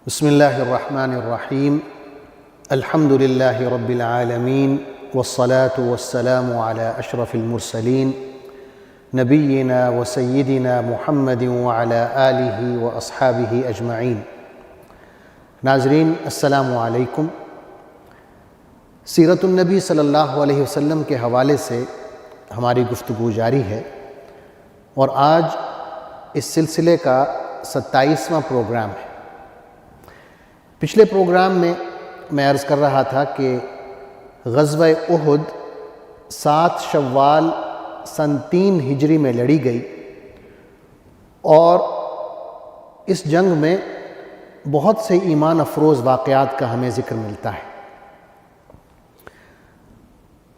بسم اللہ الرحمن الرحیم الحمد للہ رب العالمین والصلاة والسلام علی اشرف المرسلین نبینا و سیدنا محمد وعلی آلہ و اصحابہ اجمعین۔ ناظرین السلام علیکم۔ سیرت النبی صلی اللہ علیہ وسلم کے حوالے سے ہماری گفتگو جاری ہے، اور آج اس سلسلے کا 27واں پروگرام ہے۔ پچھلے پروگرام میں عرض کر رہا تھا کہ غزوہ احد 7 شوال سن 3 ہجری میں لڑی گئی، اور اس جنگ میں بہت سے ایمان افروز واقعات کا ہمیں ذکر ملتا ہے۔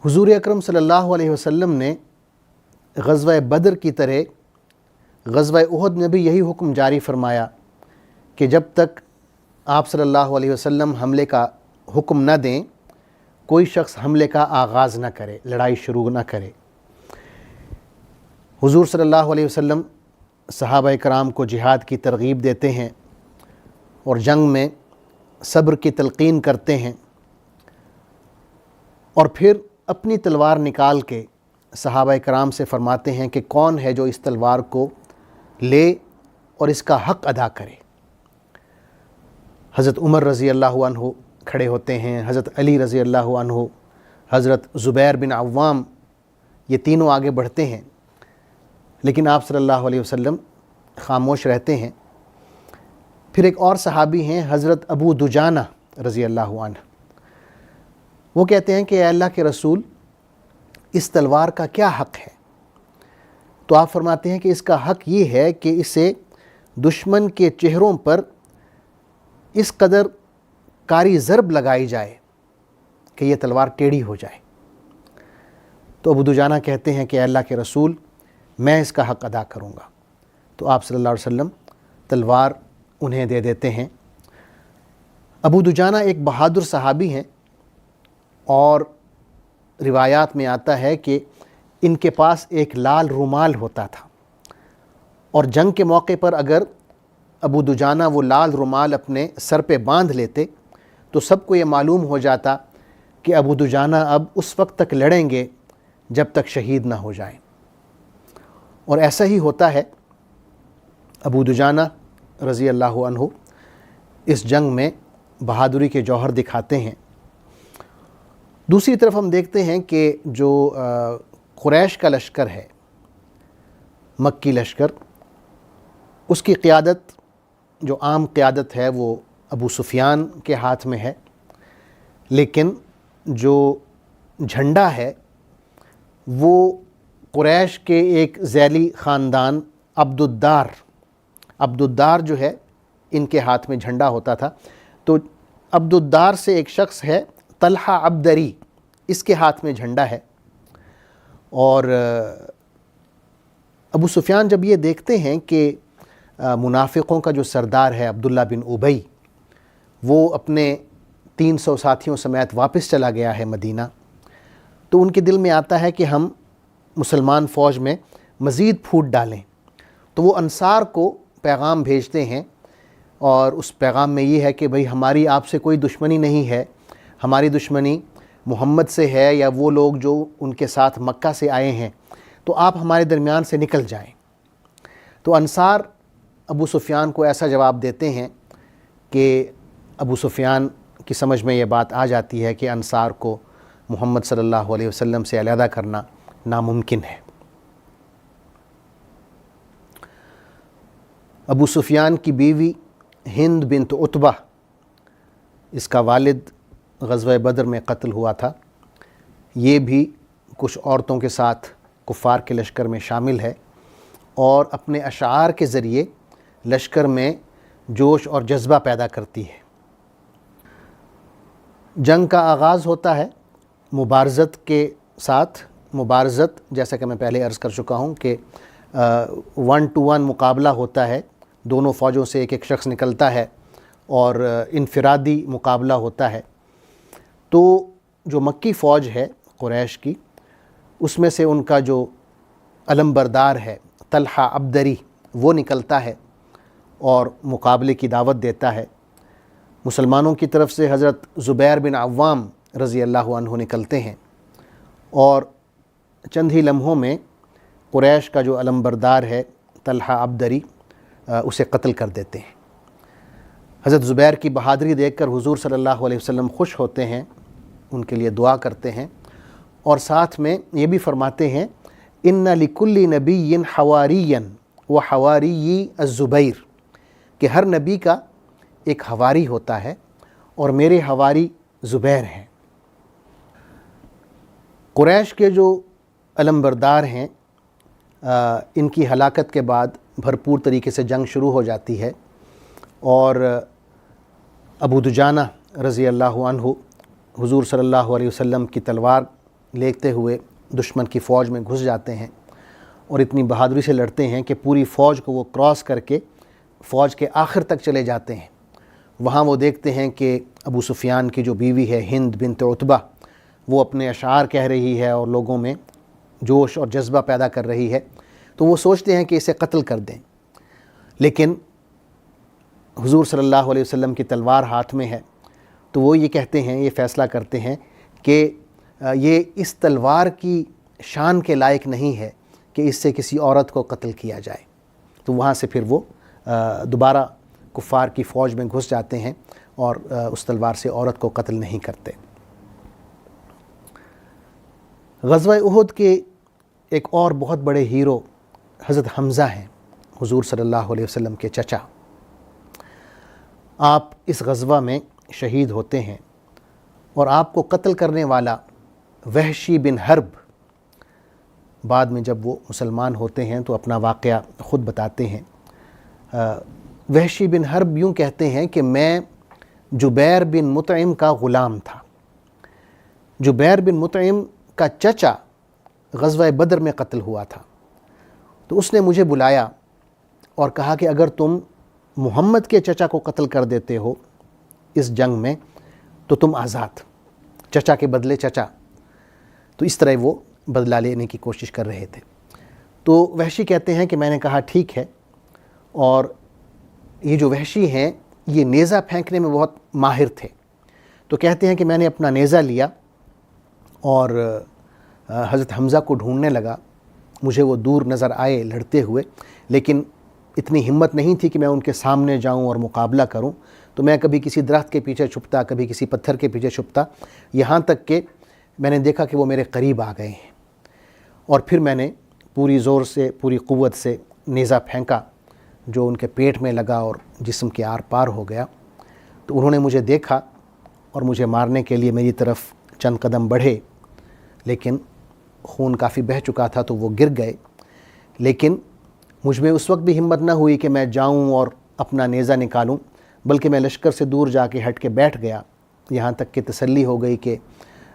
حضور اکرم صلی اللہ علیہ وسلم نے غزوہ بدر کی طرح غزوہ احد میں بھی یہی حکم جاری فرمایا کہ جب تک آپ صلی اللہ علیہ وسلم حملے کا حکم نہ دیں، کوئی شخص حملے کا آغاز نہ کرے، لڑائی شروع نہ کرے۔ حضور صلی اللہ علیہ وسلم صحابہ کرام کو جہاد کی ترغیب دیتے ہیں اور جنگ میں صبر کی تلقین کرتے ہیں، اور پھر اپنی تلوار نکال کے صحابہ کرام سے فرماتے ہیں کہ کون ہے جو اس تلوار کو لے اور اس کا حق ادا کرے۔ حضرت عمر رضی اللہ عنہ کھڑے ہوتے ہیں، حضرت علی رضی اللہ عنہ، حضرت زبیر بن عوام، یہ تینوں آگے بڑھتے ہیں، لیکن آپ صلی اللہ علیہ وسلم خاموش رہتے ہیں۔ پھر ایک اور صحابی ہیں حضرت ابو دجانہ رضی اللہ عنہ، وہ کہتے ہیں کہ اے اللہ کے رسول، اس تلوار کا کیا حق ہے؟ تو آپ فرماتے ہیں کہ اس کا حق یہ ہے کہ اسے دشمن کے چہروں پر اس قدر کاری ضرب لگائی جائے کہ یہ تلوار ٹیڑھی ہو جائے۔ تو ابو دجانہ کہتے ہیں کہ اے اللہ کے رسول، میں اس کا حق ادا کروں گا۔ تو آپ صلی اللہ علیہ وسلم تلوار انہیں دے دیتے ہیں۔ ابو دجانہ ایک بہادر صحابی ہیں، اور روایات میں آتا ہے کہ ان کے پاس ایک لال رومال ہوتا تھا، اور جنگ کے موقع پر اگر ابو دجانہ وہ لال رومال اپنے سر پہ باندھ لیتے تو سب کو یہ معلوم ہو جاتا کہ ابو دجانہ اب اس وقت تک لڑیں گے جب تک شہید نہ ہو جائیں، اور ایسا ہی ہوتا ہے۔ ابو دجانہ رضی اللہ عنہ اس جنگ میں بہادری کے جوہر دکھاتے ہیں۔ دوسری طرف ہم دیکھتے ہیں کہ جو قریش کا لشکر ہے، مکی لشکر، اس کی قیادت، جو عام قیادت ہے، وہ ابو سفیان کے ہاتھ میں ہے، لیکن جو جھنڈا ہے وہ قریش کے ایک ذیلی خاندان عبدالدار جو ہے، ان کے ہاتھ میں جھنڈا ہوتا تھا۔ تو عبدالدار سے ایک شخص ہے طلحہ عبدری، اس کے ہاتھ میں جھنڈا ہے، اور ابو سفیان جب یہ دیکھتے ہیں کہ منافقوں کا جو سردار ہے عبداللہ بن ابی، وہ اپنے 300 ساتھیوں سمیت واپس چلا گیا ہے مدینہ، تو ان کے دل میں آتا ہے کہ ہم مسلمان فوج میں مزید پھوٹ ڈالیں۔ تو وہ انصار کو پیغام بھیجتے ہیں، اور اس پیغام میں یہ ہے کہ بھئی ہماری آپ سے کوئی دشمنی نہیں ہے، ہماری دشمنی محمد سے ہے یا وہ لوگ جو ان کے ساتھ مکہ سے آئے ہیں، تو آپ ہمارے درمیان سے نکل جائیں۔ تو انصار ابو سفیان کو ایسا جواب دیتے ہیں کہ ابو سفیان کی سمجھ میں یہ بات آ جاتی ہے کہ انصار کو محمد صلی اللہ علیہ وسلم سے علیحدہ کرنا ناممکن ہے۔ ابو سفیان کی بیوی ہند بنت عتبہ، اس کا والد غزوہ بدر میں قتل ہوا تھا، یہ بھی کچھ عورتوں کے ساتھ کفار کے لشکر میں شامل ہے، اور اپنے اشعار کے ذریعے لشکر میں جوش اور جذبہ پیدا کرتی ہے۔ جنگ کا آغاز ہوتا ہے مبارزت کے ساتھ۔ مبارزت، جیسا کہ میں پہلے عرض کر چکا ہوں کہ 1 to 1 مقابلہ ہوتا ہے، دونوں فوجوں سے ایک ایک شخص نکلتا ہے، اور انفرادی مقابلہ ہوتا ہے۔ تو جو مکی فوج ہے قریش کی، اس میں سے ان کا جو علم بردار ہے طلحہ عبدری، وہ نکلتا ہے اور مقابلے کی دعوت دیتا ہے، مسلمانوں کی طرف سے حضرت زبیر بن عوام رضی اللہ عنہ نکلتے ہیں اور چند ہی لمحوں میں قریش کا جو علمبردار ہے طلحہ عبدری اسے قتل کر دیتے ہیں۔ حضرت زبیر کی بہادری دیکھ کر حضور صلی اللہ علیہ وسلم خوش ہوتے ہیں، ان کے لیے دعا کرتے ہیں اور ساتھ میں یہ بھی فرماتے ہیں ان لکل نبی حواریًا و حواریی الزبیر، کہ ہر نبی کا ایک حواری ہوتا ہے اور میرے حواری زبیر ہیں۔ قریش کے جو علمبردار ہیں ان کی ہلاکت کے بعد بھرپور طریقے سے جنگ شروع ہو جاتی ہے اور ابو دجانہ رضی اللہ عنہ حضور صلی اللہ علیہ وسلم کی تلوار لیتے ہوئے دشمن کی فوج میں گھس جاتے ہیں اور اتنی بہادری سے لڑتے ہیں کہ پوری فوج کو وہ کراس کر کے فوج کے آخر تک چلے جاتے ہیں۔ وہاں وہ دیکھتے ہیں کہ ابو سفیان کی جو بیوی ہے ہند بنت عتبہ وہ اپنے اشعار کہہ رہی ہے اور لوگوں میں جوش اور جذبہ پیدا کر رہی ہے، تو وہ سوچتے ہیں کہ اسے قتل کر دیں، لیکن حضور صلی اللہ علیہ وسلم کی تلوار ہاتھ میں ہے تو وہ یہ کہتے ہیں، یہ فیصلہ کرتے ہیں کہ یہ اس تلوار کی شان کے لائق نہیں ہے کہ اس سے کسی عورت کو قتل کیا جائے، تو وہاں سے پھر وہ دوبارہ کفار کی فوج میں گھس جاتے ہیں اور اس تلوار سے عورت کو قتل نہیں کرتے۔ غزوہ احد کے ایک اور بہت بڑے ہیرو حضرت حمزہ ہیں، حضور صلی اللہ علیہ وسلم کے چچا۔ آپ اس غزوہ میں شہید ہوتے ہیں اور آپ کو قتل کرنے والا وحشی بن حرب بعد میں جب وہ مسلمان ہوتے ہیں تو اپنا واقعہ خود بتاتے ہیں۔ وحشی بن حرب یوں کہتے ہیں کہ میں جبیر بن مطعم کا غلام تھا۔ جبیر بن مطعم کا چچا غزوہ بدر میں قتل ہوا تھا، تو اس نے مجھے بلایا اور کہا کہ اگر تم محمد کے چچا کو قتل کر دیتے ہو اس جنگ میں تو تم آزاد، چچا کے بدلے چچا۔ تو اس طرح وہ بدلہ لینے کی کوشش کر رہے تھے۔ تو وحشی کہتے ہیں کہ میں نے کہا ٹھیک ہے، اور یہ جو وحشی ہیں یہ نیزہ پھینکنے میں بہت ماہر تھے، تو کہتے ہیں کہ میں نے اپنا نیزہ لیا اور حضرت حمزہ کو ڈھونڈنے لگا۔ مجھے وہ دور نظر آئے لڑتے ہوئے، لیکن اتنی ہمت نہیں تھی کہ میں ان کے سامنے جاؤں اور مقابلہ کروں، تو میں کبھی کسی درخت کے پیچھے چھپتا، کبھی کسی پتھر کے پیچھے چھپتا، یہاں تک کہ میں نے دیکھا کہ وہ میرے قریب آ گئے ہیں، اور پھر میں نے پوری زور سے پوری قوت سے نیزہ پھینکا جو ان کے پیٹ میں لگا اور جسم کے آر پار ہو گیا۔ تو انہوں نے مجھے دیکھا اور مجھے مارنے کے لیے میری طرف چند قدم بڑھے، لیکن خون کافی بہہ چکا تھا تو وہ گر گئے۔ لیکن مجھ میں اس وقت بھی ہمت نہ ہوئی کہ میں جاؤں اور اپنا نیزہ نکالوں، بلکہ میں لشکر سے دور جا کے ہٹ کے بیٹھ گیا، یہاں تک کہ تسلی ہو گئی کہ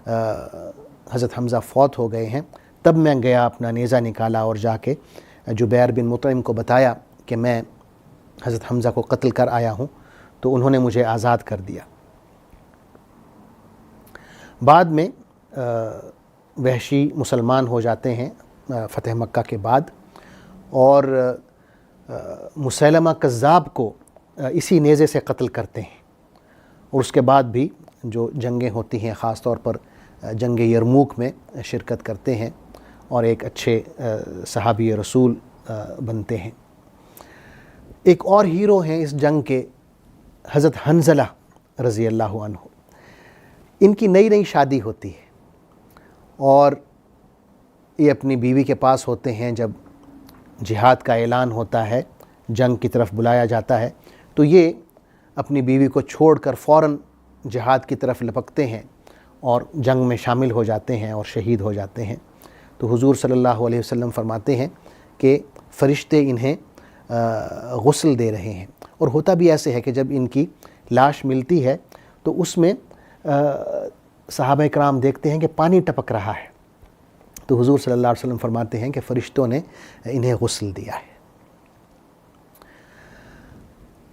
حضرت حمزہ فوت ہو گئے ہیں۔ تب میں گیا، اپنا نیزہ نکالا اور جا کے جبیر بن مطعم کو بتایا کہ میں حضرت حمزہ کو قتل کر آیا ہوں، تو انہوں نے مجھے آزاد کر دیا۔ بعد میں وحشی مسلمان ہو جاتے ہیں فتح مکہ کے بعد، اور مسیلمہ کذاب کو اسی نیزے سے قتل کرتے ہیں، اور اس کے بعد بھی جو جنگیں ہوتی ہیں خاص طور پر جنگ یرموک میں شرکت کرتے ہیں اور ایک اچھے صحابی رسول بنتے ہیں۔ ایک اور ہیرو ہیں اس جنگ کے حضرت حنظلہ رضی اللہ عنہ۔ ان کی نئی نئی شادی ہوتی ہے اور یہ اپنی بیوی کے پاس ہوتے ہیں جب جہاد کا اعلان ہوتا ہے، جنگ کی طرف بلایا جاتا ہے، تو یہ اپنی بیوی کو چھوڑ کر فوراً جہاد کی طرف لپکتے ہیں اور جنگ میں شامل ہو جاتے ہیں اور شہید ہو جاتے ہیں۔ تو حضور صلی اللہ علیہ وسلم فرماتے ہیں کہ فرشتے انہیں غسل دے رہے ہیں، اور ہوتا بھی ایسے ہے کہ جب ان کی لاش ملتی ہے تو اس میں صحابہ کرام دیکھتے ہیں کہ پانی ٹپک رہا ہے، تو حضور صلی اللہ علیہ وسلم فرماتے ہیں کہ فرشتوں نے انہیں غسل دیا ہے۔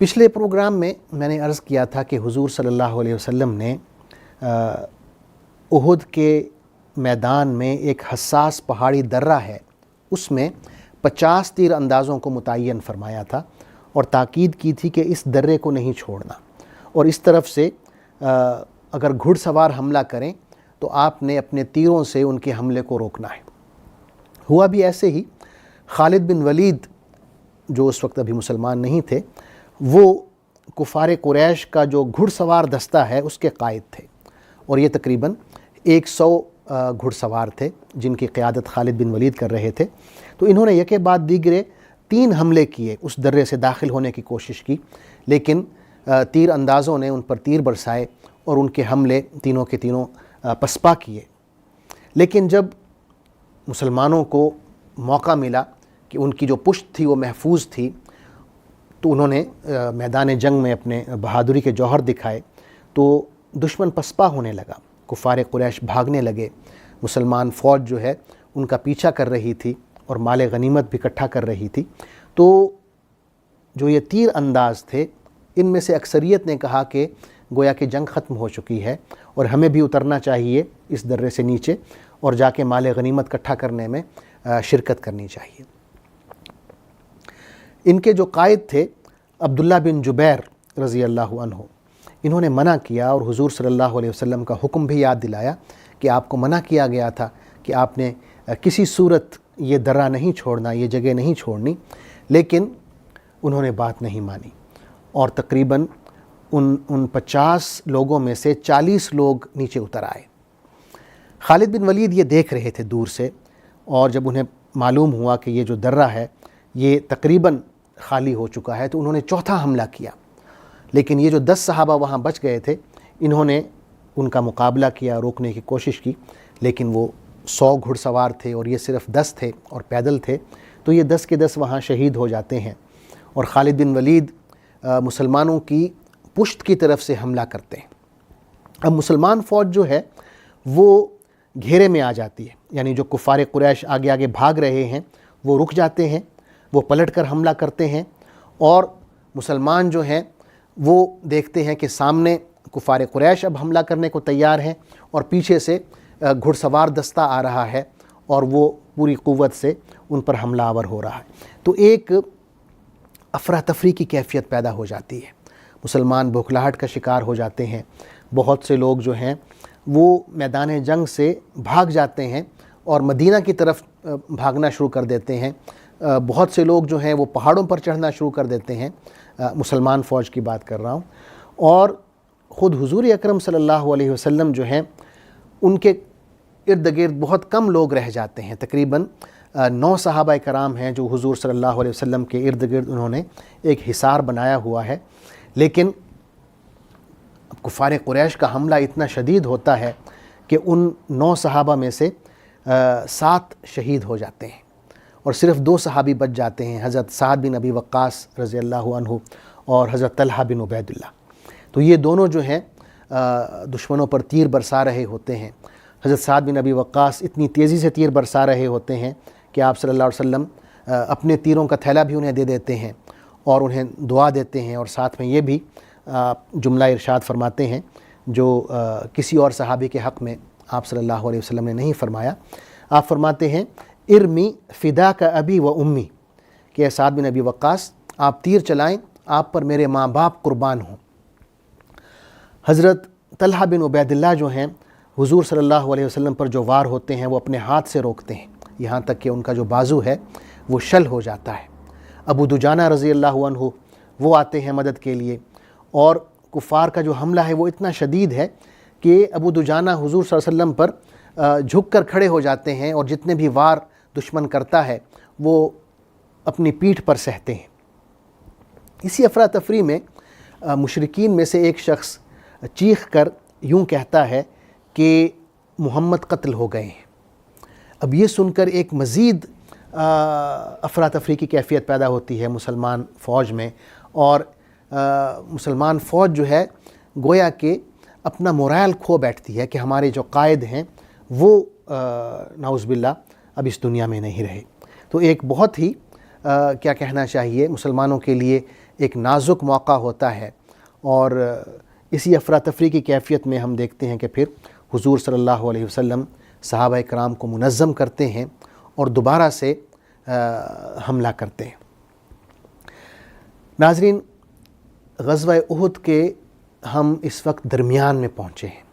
پچھلے پروگرام میں میں نے عرض کیا تھا کہ حضور صلی اللہ علیہ وسلم نے احد کے میدان میں ایک حساس پہاڑی درہ ہے، اس میں 50 تیر اندازوں کو متعین فرمایا تھا اور تاکید کی تھی کہ اس درے کو نہیں چھوڑنا، اور اس طرف سے اگر گھڑ سوار حملہ کریں تو آپ نے اپنے تیروں سے ان کے حملے کو روکنا ہے۔ ہوا بھی ایسے ہی، خالد بن ولید جو اس وقت ابھی مسلمان نہیں تھے، وہ کفار قریش کا جو گھڑ سوار دستہ ہے اس کے قائد تھے، اور یہ تقریباً 100 گھڑ سوار تھے جن کی قیادت خالد بن ولید کر رہے تھے۔ تو انہوں نے یکے بعد دیگرے 3 حملے کیے، اس درے سے داخل ہونے کی کوشش کی، لیکن تیر اندازوں نے ان پر تیر برسائے اور ان کے حملے تینوں کے تینوں پسپا کیے۔ لیکن جب مسلمانوں کو موقع ملا کہ ان کی جو پشت تھی وہ محفوظ تھی، تو انہوں نے میدان جنگ میں اپنے بہادری کے جوہر دکھائے، تو دشمن پسپا ہونے لگا، کفار قریش بھاگنے لگے، مسلمان فوج جو ہے ان کا پیچھا کر رہی تھی اور مال غنیمت بھی اکٹھا کر رہی تھی۔ تو جو یہ تیر انداز تھے، ان میں سے اکثریت نے کہا کہ گویا کہ جنگ ختم ہو چکی ہے اور ہمیں بھی اترنا چاہیے اس درے سے نیچے اور جا کے مال غنیمت اکٹھا کرنے میں شرکت کرنی چاہیے۔ ان کے جو قائد تھے عبداللہ بن جبیر رضی اللہ عنہ، انہوں نے منع کیا اور حضور صلی اللہ علیہ وسلم کا حکم بھی یاد دلایا کہ آپ کو منع کیا گیا تھا کہ آپ نے کسی صورت یہ درہ نہیں چھوڑنا، یہ جگہ نہیں چھوڑنی، لیکن انہوں نے بات نہیں مانی، اور تقریباً ان 50 لوگوں میں سے 40 لوگ نیچے اتر آئے۔ خالد بن ولید یہ دیکھ رہے تھے دور سے، اور جب انہیں معلوم ہوا کہ یہ جو درہ ہے یہ تقریباً خالی ہو چکا ہے، تو انہوں نے چوتھا حملہ کیا، لیکن یہ جو 10 صحابہ وہاں بچ گئے تھے، انہوں نے ان کا مقابلہ کیا، روکنے کی کوشش کی، لیکن وہ 100 گھڑ سوار تھے اور یہ صرف 10 تھے اور پیدل تھے، تو یہ 10 کے 10 وہاں شہید ہو جاتے ہیں، اور خالد بن ولید مسلمانوں کی پشت کی طرف سے حملہ کرتے ہیں۔ اب مسلمان فوج جو ہے وہ گھیرے میں آ جاتی ہے، یعنی جو کفار قریش آگے آگے بھاگ رہے ہیں وہ رک جاتے ہیں، وہ پلٹ کر حملہ کرتے ہیں، اور مسلمان جو ہیں وہ دیکھتے ہیں کہ سامنے کفار قریش اب حملہ کرنے کو تیار ہیں اور پیچھے سے گھڑ سوار دستہ آ رہا ہے اور وہ پوری قوت سے ان پر حملہ آور ہو رہا ہے۔ تو ایک افراتفری کی کیفیت پیدا ہو جاتی ہے، مسلمان بھوکھلاہٹ کا شکار ہو جاتے ہیں، بہت سے لوگ جو ہیں وہ میدان جنگ سے بھاگ جاتے ہیں اور مدینہ کی طرف بھاگنا شروع کر دیتے ہیں، بہت سے لوگ جو ہیں وہ پہاڑوں پر چڑھنا شروع کر دیتے ہیں، مسلمان فوج کی بات کر رہا ہوں، اور خود حضور اکرم صلی اللہ علیہ وسلم جو ہیں ان کے ارد گرد بہت کم لوگ رہ جاتے ہیں، تقریباً 9 صحابہ کرام ہیں جو حضور صلی اللہ علیہ وسلم کے ارد گرد انہوں نے ایک حصار بنایا ہوا ہے، لیکن کفار قریش کا حملہ اتنا شدید ہوتا ہے کہ ان 9 صحابہ میں سے 7 شہید ہو جاتے ہیں اور صرف 2 صحابی بچ جاتے ہیں، حضرت سعد بن ابی وقاص رضی اللہ عنہ اور حضرت طلحہ بن عبید اللہ۔ تو یہ دونوں جو ہیں دشمنوں پر تیر برسا رہے ہوتے ہیں۔ حضرت سعد بن ابی وقاص اتنی تیزی سے تیر برسا رہے ہوتے ہیں کہ آپ صلی اللہ علیہ وسلم اپنے تیروں کا تھیلا بھی انہیں دے دیتے ہیں اور انہیں دعا دیتے ہیں، اور ساتھ میں یہ بھی جملہ ارشاد فرماتے ہیں جو کسی اور صحابی کے حق میں آپ صلی اللہ علیہ وسلم نے نہیں فرمایا۔ آپ فرماتے ہیں ارمی فدا کا ابی و امی، کہ اے سعد بن ابی وقاص آپ تیر چلائیں، آپ پر میرے ماں باپ قربان ہوں۔ حضرت طلحہ بن عبید اللہ جو ہیں حضور صلی اللہ علیہ وسلم پر جو وار ہوتے ہیں وہ اپنے ہاتھ سے روکتے ہیں، یہاں تک کہ ان کا جو بازو ہے وہ شل ہو جاتا ہے۔ ابو دجانہ رضی اللہ عنہ وہ آتے ہیں مدد کے لیے، اور کفار کا جو حملہ ہے وہ اتنا شدید ہے کہ ابو دجانہ حضور صلی اللہ علیہ وسلم پر جھک کر کھڑے ہو جاتے ہیں اور جتنے بھی وار دشمن کرتا ہے وہ اپنی پیٹھ پر سہتے ہیں۔ اسی افراتفری میں مشرکین میں سے ایک شخص چیخ کر یوں کہتا ہے کہ محمد قتل ہو گئے ہیں۔ اب یہ سن کر ایک مزید افراتفری کی کیفیت پیدا ہوتی ہے مسلمان فوج میں، اور مسلمان فوج جو ہے گویا کہ اپنا مورائل کھو بیٹھتی ہے کہ ہمارے جو قائد ہیں وہ نعوذ باللہ اب اس دنیا میں نہیں رہے۔ تو ایک بہت ہی کیا کہنا چاہیے مسلمانوں کے لیے ایک نازک موقع ہوتا ہے، اور اسی افراتفری کی کیفیت میں ہم دیکھتے ہیں کہ پھر حضور صلی اللہ علیہ وسلم صحابہ کرام کو منظم کرتے ہیں اور دوبارہ سے حملہ کرتے ہیں۔ ناظرین، غزوہ احد کے ہم اس وقت درمیان میں پہنچے ہیں.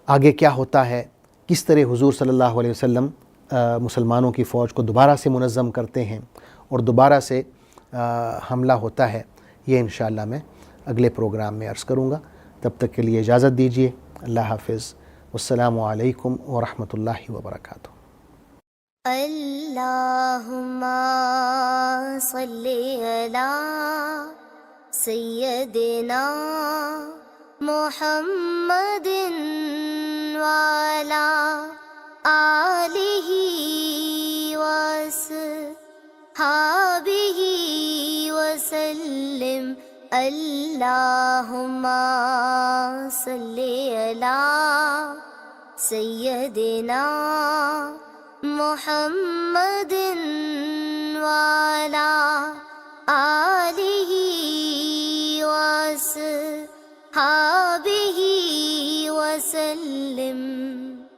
آگے کیا ہوتا ہے، کس طرح حضور صلی اللہ علیہ وسلم مسلمانوں کی فوج کو دوبارہ سے منظم کرتے ہیں اور دوبارہ سے حملہ ہوتا ہے، یہ انشاءاللہ میں اگلے پروگرام میں عرض کروں گا. تب تک کے لیے اجازت دیجیے. اللہ حافظ. والسلام علیکم ورحمۃ اللہ وبرکاتہ. اللہم صلی علی سیدنا محمد وعلی آلہ وصحبہ وسلم. اللہم صلی علی سیدنا محمد وعلی آلہ وصحبہ وسلم.